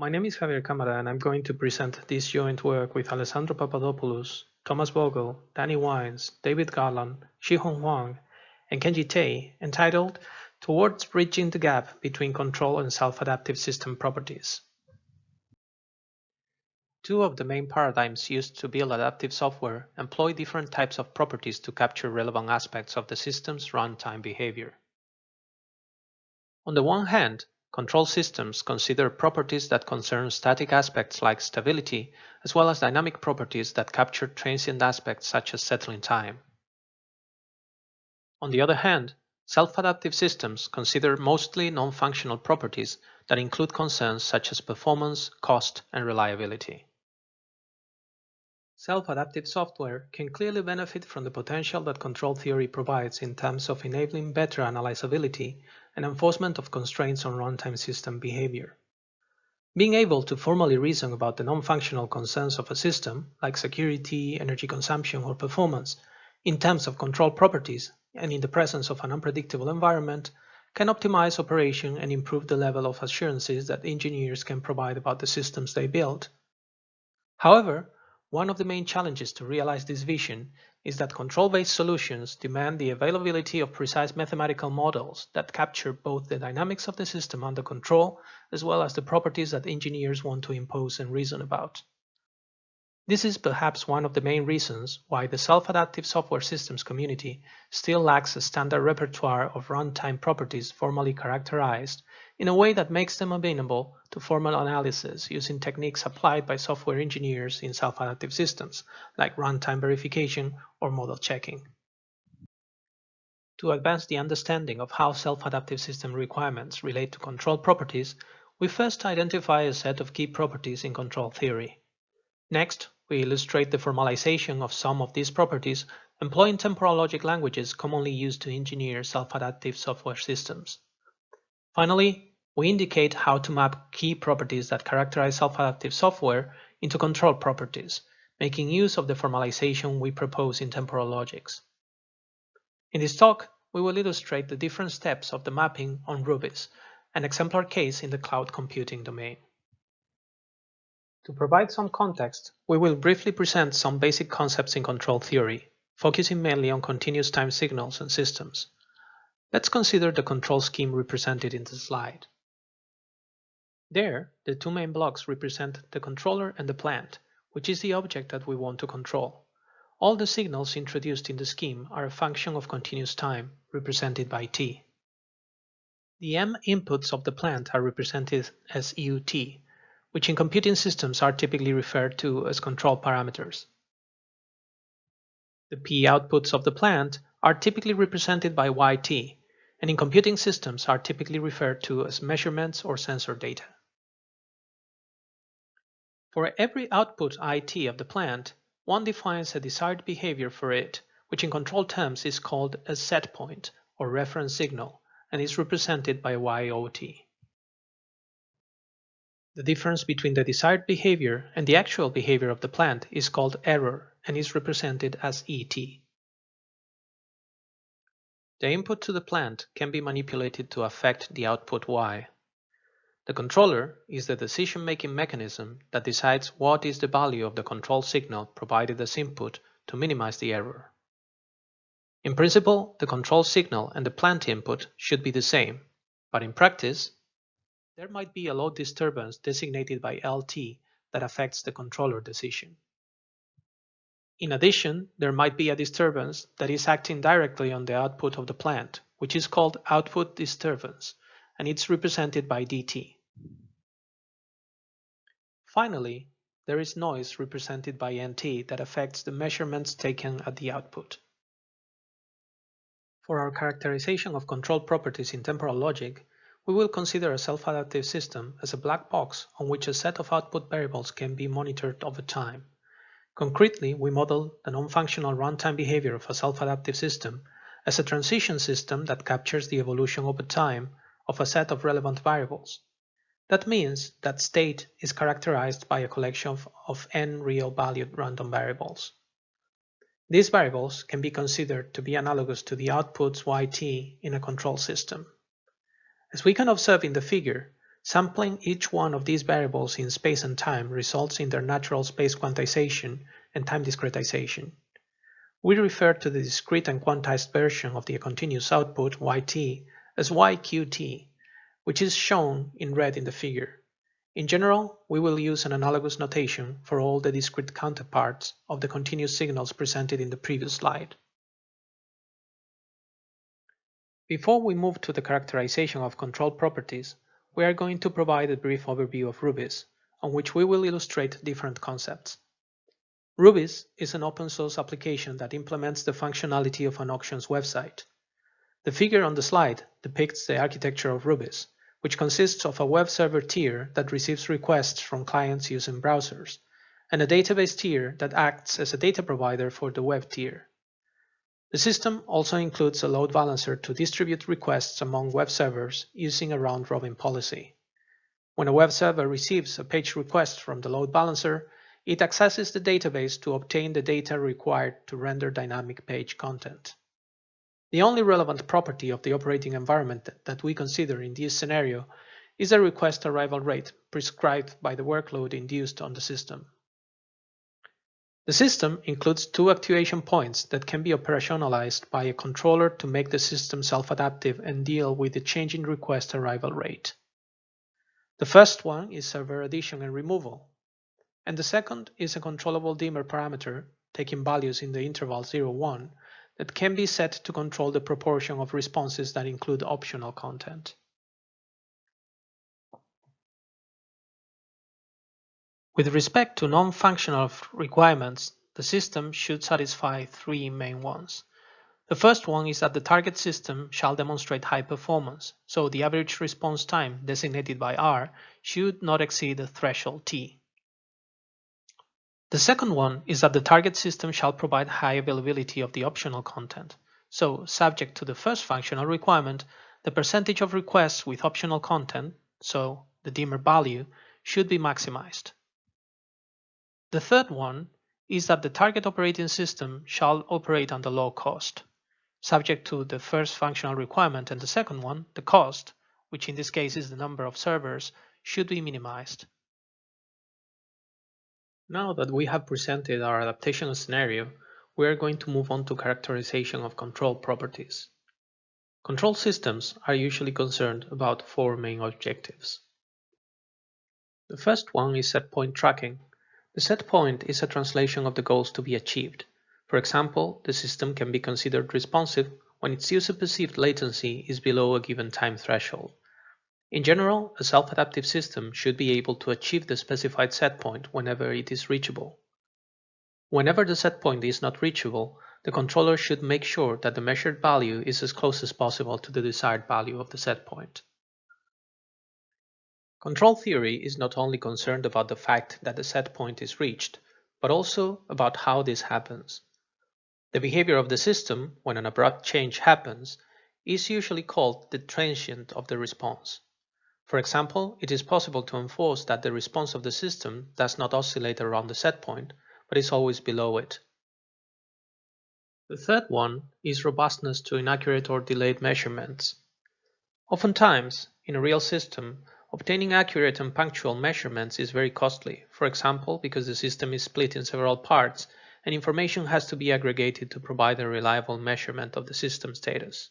My name is Javier Cámara, and I'm going to present this joint work with Alessandro Papadopoulos, Thomas Vogel, Danny Weyns, David Garlan, Shihong Huang, and Kenji entitled Towards Bridging the Gap Between Control and Self-Adaptive System Properties. Two of the main paradigms used to build adaptive software employ different types of properties to capture relevant aspects of the system's runtime behavior. On the one hand, control systems consider properties that concern static aspects like stability, as well as dynamic properties that capture transient aspects such as settling time. On the other hand, self-adaptive systems consider mostly non-functional properties that include concerns such as performance, cost, and reliability. Self-adaptive software can clearly benefit from the potential that control theory provides in terms of enabling better analyzability and enforcement of constraints on runtime system behavior. Being able to formally reason about the non-functional concerns of a system, like security, energy consumption, or performance, in terms of control properties and in the presence of an unpredictable environment, can optimize operation and improve the level of assurances that engineers can provide about the systems they build. However, one of the main challenges to realize this vision is that control-based solutions demand the availability of precise mathematical models that capture both the dynamics of the system under control as well as the properties that engineers want to impose and reason about. This is perhaps one of the main reasons why the self-adaptive software systems community still lacks a standard repertoire of runtime properties formally characterized in a way that makes them amenable to formal analysis using techniques applied by software engineers in self-adaptive systems, like runtime verification or model checking. To advance the understanding of how self-adaptive system requirements relate to control properties, we first identify a set of key properties in control theory. Next, we illustrate the formalization of some of these properties employing temporal logic languages commonly used to engineer self-adaptive software systems. Finally, we indicate how to map key properties that characterize self-adaptive software into control properties, making use of the formalization we propose in temporal logics. In this talk, we will illustrate the different steps of the mapping on RUBIS, an exemplar case in the cloud computing domain. To provide some context, we will briefly present some basic concepts in control theory, focusing mainly on continuous time signals and systems. Let's consider the control scheme represented in the slide. There, the two main blocks represent the controller and the plant, which is the object that we want to control. All the signals introduced in the scheme are a function of continuous time, represented by t. The m inputs of the plant are represented as ut, which in computing systems are typically referred to as control parameters. The p outputs of the plant are typically represented by yt, and in computing systems are typically referred to as measurements or sensor data. For every output it of the plant, one defines a desired behavior for it, which in control terms is called a set point or reference signal, and is represented by yot. The difference between the desired behavior and the actual behavior of the plant is called error and is represented as ET. The input to the plant can be manipulated to affect the output Y. The controller is the decision-making mechanism that decides what is the value of the control signal provided as input to minimize the error. In principle, the control signal and the plant input should be the same, but in practice, there might be a load disturbance designated by LT that affects the controller decision. In addition, there might be a disturbance that is acting directly on the output of the plant, which is called output disturbance, and it's represented by DT. Finally, there is noise represented by NT that affects the measurements taken at the output. For our characterization of control properties in temporal logic, we will consider a self-adaptive system as a black box on which a set of output variables can be monitored over time. Concretely, we model the non-functional runtime behavior of a self-adaptive system as a transition system that captures the evolution over time of a set of relevant variables. That means that state is characterized by a collection of n real-valued random variables. These variables can be considered to be analogous to the outputs yt in a control system. As we can observe in the figure, Sampling each one of these variables in space and time results in their natural space quantization and time discretization. We refer to the discrete and quantized version of the continuous output yt as yqt, which is shown in red in the figure. In general, we will use an analogous notation for all the discrete counterparts of the continuous signals presented in the previous slide. Before we move to the characterization of control properties, we are going to provide a brief overview of RUBIS, on which we will illustrate different concepts. RUBIS is an open source application that implements the functionality of an auctions website. The figure on the slide depicts the architecture of RUBIS, which consists of a web server tier that receives requests from clients using browsers, and a database tier that acts as a data provider for the web tier. The system also includes a load balancer to distribute requests among web servers using a round-robin policy. When a web server receives a page request from the load balancer, it accesses the database to obtain the data required to render dynamic page content. The only relevant property of the operating environment that we consider in this scenario is the request arrival rate prescribed by the workload induced on the system. The system includes two actuation points that can be operationalized by a controller to make the system self-adaptive and deal with the changing request arrival rate. The first one is server addition and removal, and the second is a controllable dimmer parameter, taking values in the interval 0-1, that can be set to control the proportion of responses that include optional content. With respect to non-functional requirements, the system should satisfy three main ones. The first one is that the target system shall demonstrate high performance, so the average response time, designated by R, should not exceed the threshold T. The second one is that the target system shall provide high availability of the optional content, so subject to the first functional requirement, the percentage of requests with optional content, so the dimmer value, should be maximized. The third one is that the target operating system shall operate under low cost. Subject to the first functional requirement and the second one, the cost, which in this case is the number of servers, should be minimized. Now that we have presented our adaptation scenario, we are going to move on to characterization of control properties. Control systems are usually concerned about four main objectives. The first one is set point tracking. The set point is a translation of the goals to be achieved. For example, the system can be considered responsive when its user-perceived latency is below a given time threshold. In general, a self-adaptive system should be able to achieve the specified set point whenever it is reachable. Whenever the set point is not reachable, the controller should make sure that the measured value is as close as possible to the desired value of the set point. Control theory is not only concerned about the fact that the set point is reached, but also about how this happens. The behavior of the system, when an abrupt change happens, is usually called the transient of the response. For example, it is possible to enforce that the response of the system does not oscillate around the set point, but is always below it. The third one is robustness to inaccurate or delayed measurements. Oftentimes, in a real system, obtaining accurate and punctual measurements is very costly, for example, because the system is split in several parts and information has to be aggregated to provide a reliable measurement of the system status.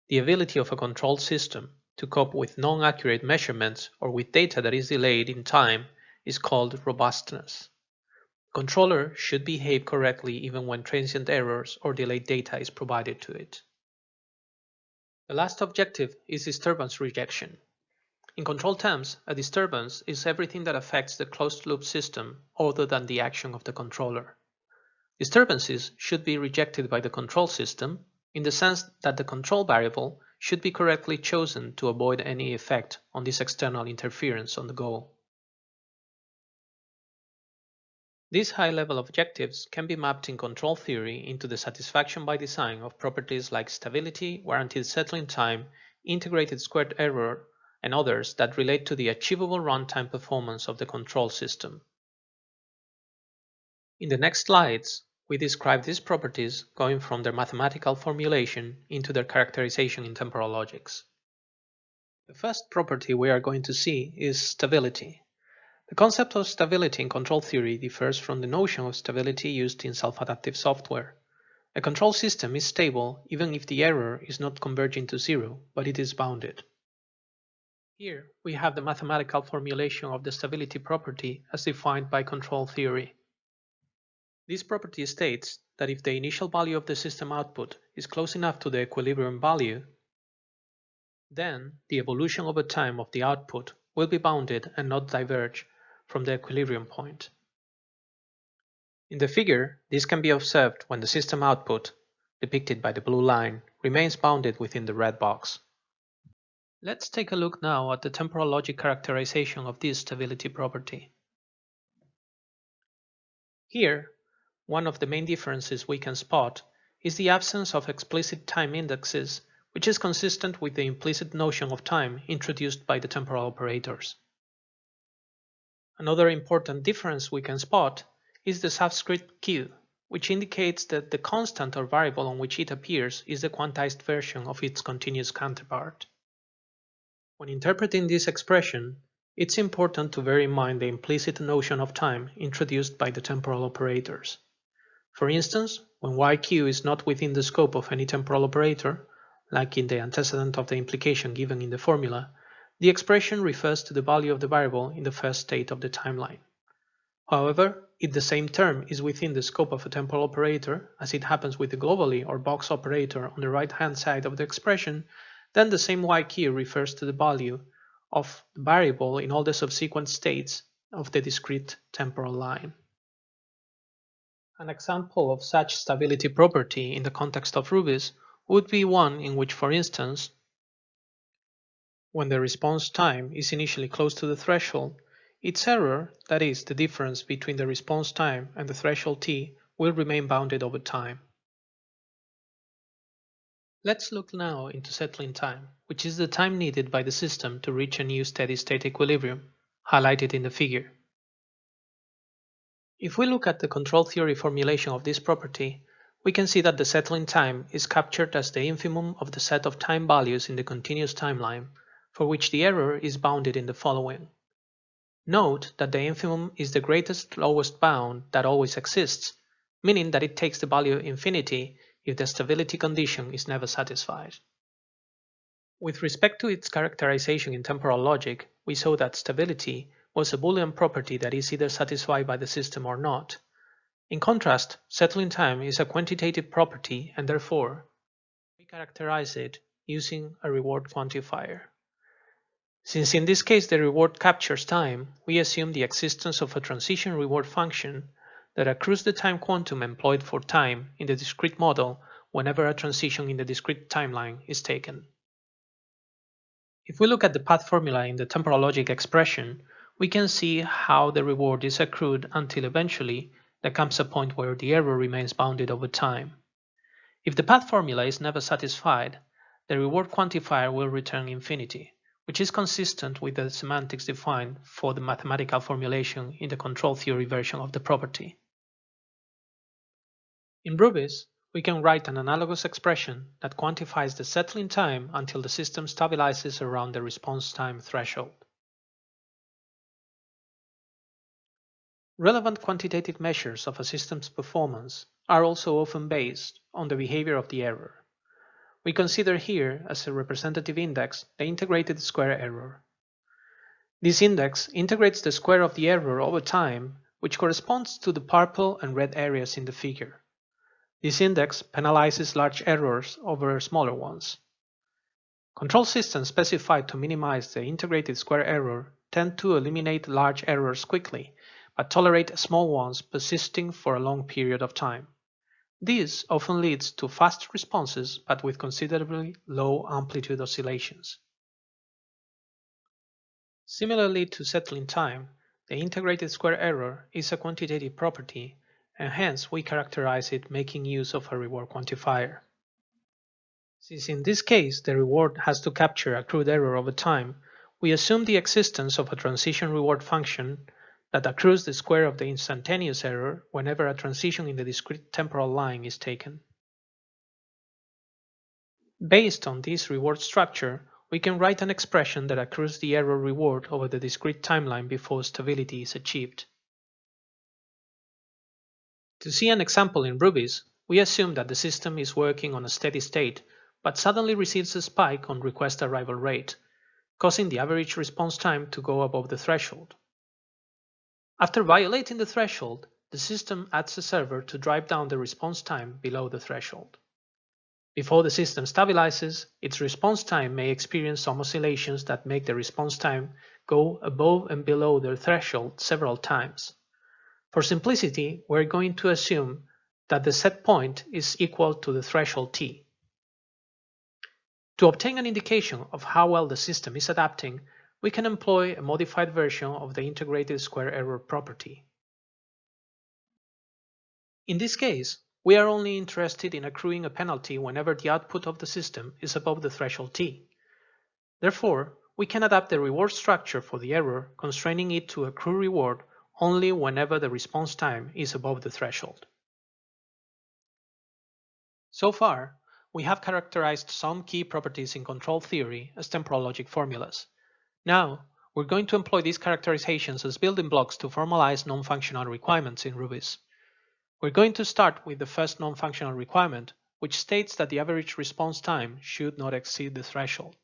The ability of a control system to cope with non-accurate measurements or with data that is delayed in time is called robustness. The controller should behave correctly even when transient errors or delayed data is provided to it. The last objective is disturbance rejection. In control terms, a disturbance is everything that affects the closed-loop system other than the action of the controller. Disturbances should be rejected by the control system in the sense that the control variable should be correctly chosen to avoid any effect on this external interference on the goal. These high-level objectives can be mapped in control theory into the satisfaction by design of properties like stability, guaranteed settling time, integrated squared error, and others that relate to the achievable runtime performance of the control system. In the next slides, we describe these properties going from their mathematical formulation into their characterization in temporal logics. The first property we are going to see is stability. The concept of stability in control theory differs from the notion of stability used in self-adaptive software. A control system is stable even if the error is not converging to zero, but it is bounded. Here we have the mathematical formulation of the stability property as defined by control theory. This property states that if the initial value of the system output is close enough to the equilibrium value, then the evolution over time of the output will be bounded and not diverge from the equilibrium point. In the figure, this can be observed when the system output, depicted by the blue line, remains bounded within the red box. Let's take a look now at the temporal logic characterization of this stability property. Here, one of the main differences we can spot is the absence of explicit time indexes, which is consistent with the implicit notion of time introduced by the temporal operators. Another important difference we can spot is the subscript q, which indicates that the constant or variable on which it appears is the quantized version of its continuous counterpart. When interpreting this expression, it's important to bear in mind the implicit notion of time introduced by the temporal operators. For instance, when yq is not within the scope of any temporal operator, like in the antecedent of the implication given in the formula, the expression refers to the value of the variable in the first state of the timeline. However, if the same term is within the scope of a temporal operator, as it happens with the globally or box operator on the right-hand side of the expression, then the same yq refers to the value of the variable in all the subsequent states of the discrete temporal line. An example of such stability property in the context of RUBIS would be one in which, for instance, when the response time is initially close to the threshold, its error, that is, the difference between the response time and the threshold t, will remain bounded over time. Let's look now into settling time, which is the time needed by the system to reach a new steady-state equilibrium, highlighted in the figure. If we look at the control theory formulation of this property, we can see that the settling time is captured as the infimum of the set of time values in the continuous timeline, for which the error is bounded in the following. Note that the infimum is the greatest lowest bound that always exists, meaning that it takes the value infinity if the stability condition is never satisfied. With respect to its characterization in temporal logic, we saw that stability was a Boolean property that is either satisfied by the system or not. In contrast, settling time is a quantitative property and therefore we characterize it using a reward quantifier. Since in this case the reward captures time, we assume the existence of a transition reward function that accrues the time quantum employed for time in the discrete model whenever a transition in the discrete timeline is taken. If we look at the path formula in the temporal logic expression, we can see how the reward is accrued until eventually there comes a point where the error remains bounded over time. If the path formula is never satisfied, the reward quantifier will return infinity, which is consistent with the semantics defined for the mathematical formulation in the control theory version of the property. In RUBIS, we can write an analogous expression that quantifies the settling time until the system stabilizes around the response time threshold. Relevant quantitative measures of a system's performance are also often based on the behavior of the error. We consider here as a representative index the integrated square error. This index integrates the square of the error over time, which corresponds to the purple and red areas in the figure. This index penalizes large errors over smaller ones. Control systems specified to minimize the integrated square error tend to eliminate large errors quickly, but tolerate small ones persisting for a long period of time. This often leads to fast responses but with considerably low amplitude oscillations. Similarly to settling time, the integrated square error is a quantitative property, and hence we characterize it making use of a reward quantifier. Since in this case the reward has to capture accrued error over time, we assume the existence of a transition reward function that accrues the square of the instantaneous error whenever a transition in the discrete temporal line is taken. Based on this reward structure, we can write an expression that accrues the error reward over the discrete timeline before stability is achieved. To see an example in RUBIS, we assume that the system is working on a steady state, but suddenly receives a spike on request arrival rate, causing the average response time to go above the threshold. After violating the threshold, the system adds a server to drive down the response time below the threshold. Before the system stabilizes, its response time may experience some oscillations that make the response time go above and below the threshold several times. For simplicity, we're going to assume that the set point is equal to the threshold t. To obtain an indication of how well the system is adapting, we can employ a modified version of the integrated square error property. In this case, we are only interested in accruing a penalty whenever the output of the system is above the threshold t. Therefore, we can adapt the reward structure for the error, constraining it to accrue reward only whenever the response time is above the threshold. So far, we have characterized some key properties in control theory as temporal logic formulas. Now, we're going to employ these characterizations as building blocks to formalize non-functional requirements in RUBIS. We're going to start with the first non-functional requirement, which states that the average response time should not exceed the threshold.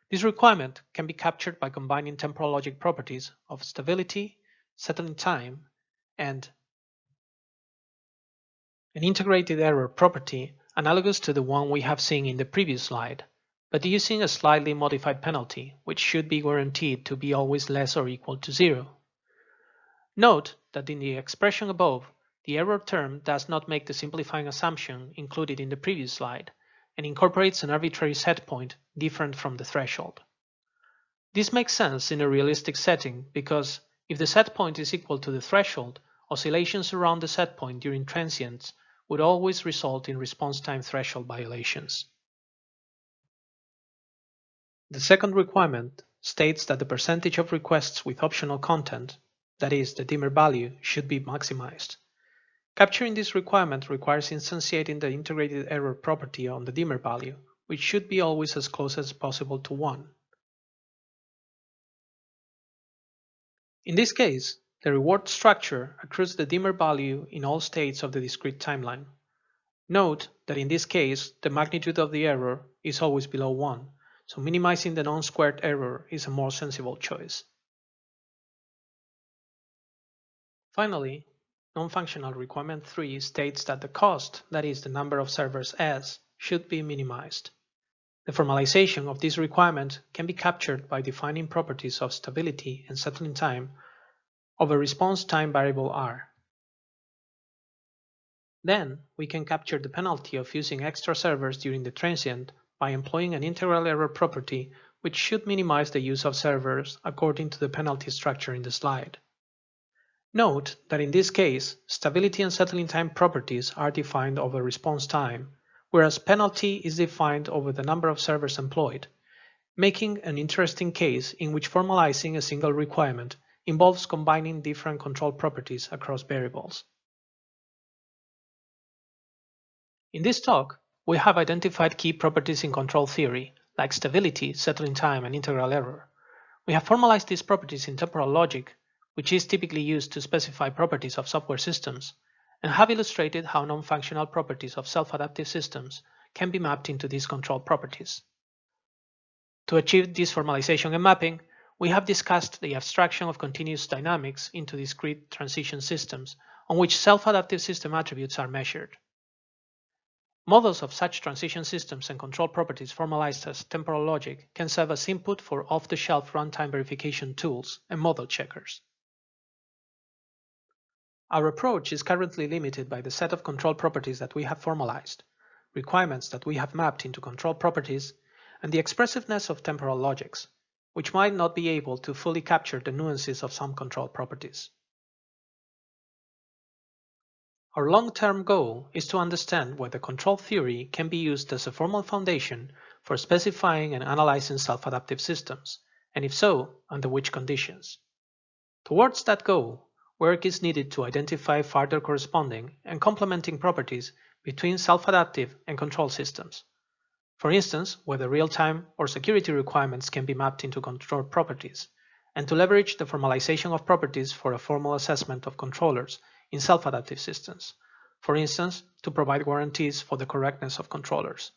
This requirement can be captured by combining temporal logic properties of stability, settling time, and an integrated error property analogous to the one we have seen in the previous slide, but using a slightly modified penalty, which should be guaranteed to be always less or equal to 0. Note that in the expression above, the error term does not make the simplifying assumption included in the previous slide, and incorporates an arbitrary set point different from the threshold. This makes sense in a realistic setting because if the set point is equal to the threshold, oscillations around the set point during transients would always result in response time threshold violations. The second requirement states that the percentage of requests with optional content, that is, the dimmer value, should be maximized. Capturing this requirement requires instantiating the integrated error property on the dimmer value, which should be always as close as possible to 1. In this case, the reward structure accrues the dimmer value in all states of the discrete timeline. Note that in this case, the magnitude of the error is always below 1, so minimizing the non-squared error is a more sensible choice. Finally, non-functional requirement 3 states that the cost, that is, the number of servers S, should be minimized. The formalization of this requirement can be captured by defining properties of stability and settling time of a response time variable R. Then, we can capture the penalty of using extra servers during the transient by employing an integral error property which should minimize the use of servers according to the penalty structure in the slide. Note that in this case, stability and settling time properties are defined over response time, whereas penalty is defined over the number of servers employed, making an interesting case in which formalizing a single requirement involves combining different control properties across variables. In this talk, we have identified key properties in control theory, like stability, settling time, and integral error. We have formalized these properties in temporal logic, which is typically used to specify properties of software systems, and have illustrated how non-functional properties of self-adaptive systems can be mapped into these control properties. To achieve this formalization and mapping, we have discussed the abstraction of continuous dynamics into discrete transition systems on which self-adaptive system attributes are measured. Models of such transition systems and control properties formalized as temporal logic can serve as input for off-the-shelf runtime verification tools and model checkers. Our approach is currently limited by the set of control properties that we have formalized, requirements that we have mapped into control properties, and the expressiveness of temporal logics, which might not be able to fully capture the nuances of some control properties. Our long-term goal is to understand whether control theory can be used as a formal foundation for specifying and analyzing self-adaptive systems, and if so, under which conditions. Towards that goal, work is needed to identify further corresponding and complementing properties between self-adaptive and control systems. For instance, whether real-time or security requirements can be mapped into control properties, and to leverage the formalization of properties for a formal assessment of controllers in self-adaptive systems, for instance, to provide guarantees for the correctness of controllers.